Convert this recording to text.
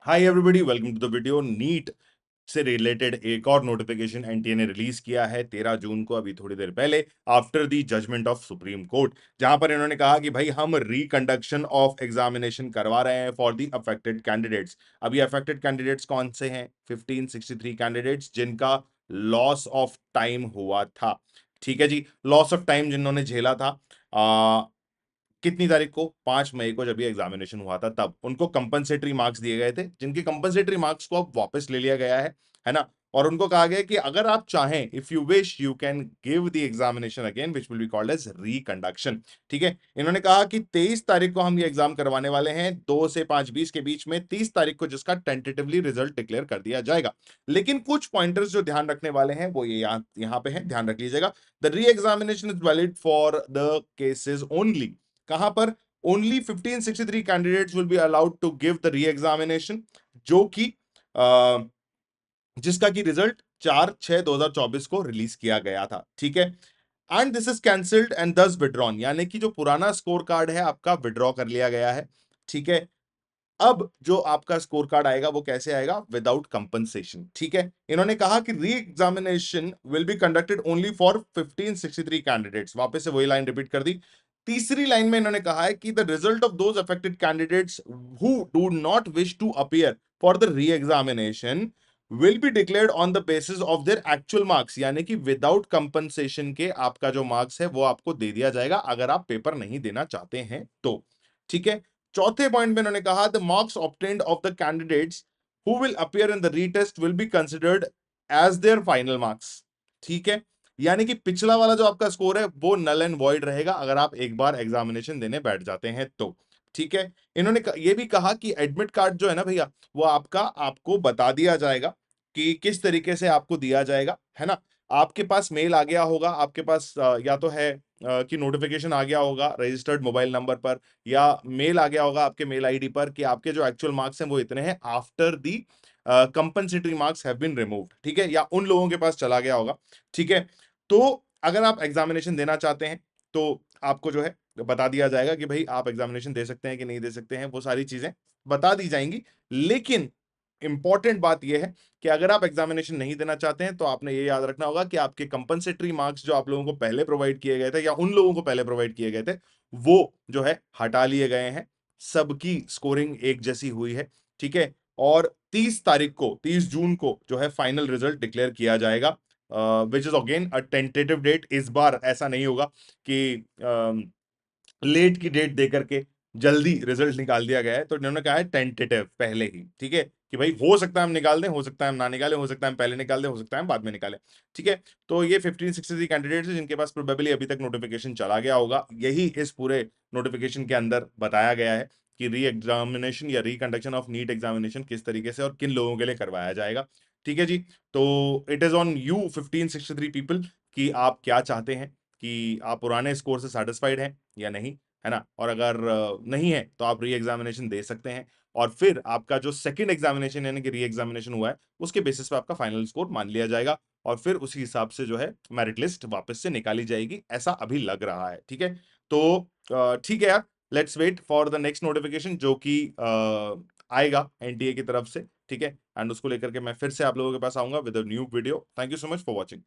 Hi everybody, welcome to the video. NEET से related एक और नोटिफिकेशन एनटीए ने रिलीज किया है 13 जून को, अभी थोड़ी देर पहले, after the judgement of supreme court, जहां पर इन्होंने कहा कि भाई हम रिकंडक्शन ऑफ एग्जामिनेशन करवा रहे हैं फॉर द अफेक्टेड कैंडिडेट्स। अभी अफेक्टेड कैंडिडेट्स कौन से हैं? 1563 कैंडिडेट्स जिनका लॉस ऑफ टाइम हुआ था। ठीक है जी, लॉस ऑफ टाइम जिन्होंने झेला था कितनी तारीख को? 5 मई को, जब ये एग्जामिनेशन हुआ था, तब उनको कंपनसेटरी मार्क्स दिए गए थे, जिनके कंपनसेटरी मार्क्स को अब वापस ले लिया गया है ना। और उनको कहा गया कि अगर आप चाहें, if you wish, you can give the examination again, which will be called as reconduction. ठीक है, इन्होंने कहा कि 23 तारीख को हम ये एग्जाम करवाने वाले हैं, 2 से 5:20 के बीच में, 30 तारीख को जिसका टेंटेटिवली रिजल्ट डिक्लेयर कर दिया जाएगा। लेकिन कुछ पॉइंटर्स जो ध्यान रखने वाले हैं वो ये यहाँ पे हैं, ध्यान रख लीजिएगा। The reexamination is valid for the cases only. कहां पर? Only 1563 candidates will be allowed to give the reexamination, जो कि जिसका की रिजल्ट 4/6/2024 को रिलीज किया गया था। ठीक है, and this is cancelled and दस विड्रॉन, यानी कि जो पुराना स्कोर कार्ड है आपका विड्रॉ कर लिया गया है। ठीक है, अब जो आपका स्कोर कार्ड आएगा वो कैसे आएगा? Without compensation. ठीक है, इन्होंने कहा कि re examination will be conducted only for 1563 candidates. वापस से वही लाइन रिपीट कर दी। तीसरी लाइन में इन्होंने कहा है कि the result of those affected candidates who do not wish to appear for the reexamination will be declared on the basis of their actual marks, यानी कि विदाउट कंपनसेशन के आपका जो मार्क्स है वो आपको दे दिया जाएगा अगर आप पेपर नहीं देना चाहते हैं तो। ठीक है, चौथे पॉइंट में उन्होंने कहा the marks obtained of the candidates who will appear in the retest will be considered as their final marks. ठीक है, यानी कि पिछला वाला जो आपका स्कोर है वो नल एंड वॉइड रहेगा अगर आप एक बार एग्जामिनेशन देने बैठ जाते हैं तो। ठीक है, इन्होंने ये भी कहा कि एडमिट कार्ड जो है ना भैया, वो आपको बता दिया जाएगा कि किस तरीके से आपको दिया जाएगा, है ना। आपके पास मेल आ गया होगा, आपके पास या तो है कि नोटिफिकेशन आ गया होगा रजिस्टर्ड मोबाइल नंबर पर, या मेल आ गया होगा आपके मेल आईडी पर कि आपके जो एक्चुअल मार्क्स हैं वो इतने हैं, after the compensatory marks have been removed. ठीक है, या उन लोगों के पास चला गया होगा। ठीक है, तो अगर आप एग्जामिनेशन देना चाहते हैं तो आपको जो है बता दिया जाएगा कि भाई आप एग्जामिनेशन दे सकते हैं कि नहीं दे सकते हैं, वो सारी चीजें बता दी जाएंगी। लेकिन इंपॉर्टेंट बात यह है कि अगर आप एग्जामिनेशन नहीं देना चाहते हैं तो आपने ये याद रखना होगा कि आपके कंपनसेटरी मार्क्स जो आप लोगों को पहले प्रोवाइड किए गए थे, या उन लोगों को पहले प्रोवाइड किए गए थे, वो जो है हटा लिए गए हैं। सबकी स्कोरिंग एक जैसी हुई है। ठीक है, और 30 जून को जो है फाइनल रिजल्ट डिक्लेयर किया जाएगा, which is again a tentative date. इस बार ऐसा नहीं होगा कि लेट की डेट देकर के जल्दी रिजल्ट निकाल दिया गया है, तो इन्होंने कहा है टेंटेटिव पहले ही। ठीक है, कि भाई हो सकता है हम निकाल दें, हो सकता है हम ना निकालें, हो सकता है हम पहले निकाल दें, हो सकता है हम बाद में निकालें। ठीक है, तो ये 1563 कैंडिडेट्स हैं जिनके पास प्रोबेबली अभी तक नोटिफिकेशन चला गया होगा। यही इस पूरे नोटिफिकेशन के अंदर बताया गया है कि री एग्जामिनेशन या रिकंडक्शन ऑफ नीट एग्जामिनेशन किस तरीके से और किन लोगों के लिए करवाया जाएगा। ठीक है जी, तो it is on you 1563 people कि आप क्या चाहते हैं, कि आप पुराने स्कोर से सेटिस्फाइड हैं या नहीं, है ना। और अगर नहीं है तो आप री एग्जामिनेशन दे सकते हैं, और फिर आपका जो सेकंड एग्जामिनेशन यानी कि री एग्जामिनेशन हुआ है उसके बेसिस पे आपका फाइनल स्कोर मान लिया जाएगा, और फिर उसी हिसाब से जो है मेरिट लिस्ट वापस से निकाली जाएगी, ऐसा अभी लग रहा है। ठीक है, तो ठीक है यार, let's wait for the next notification जो कि आएगा एनटीए की तरफ से। ठीक है, एंड उसको लेकर के मैं फिर से आप लोगों के पास आऊंगा with a new video. Thank you so much for watching.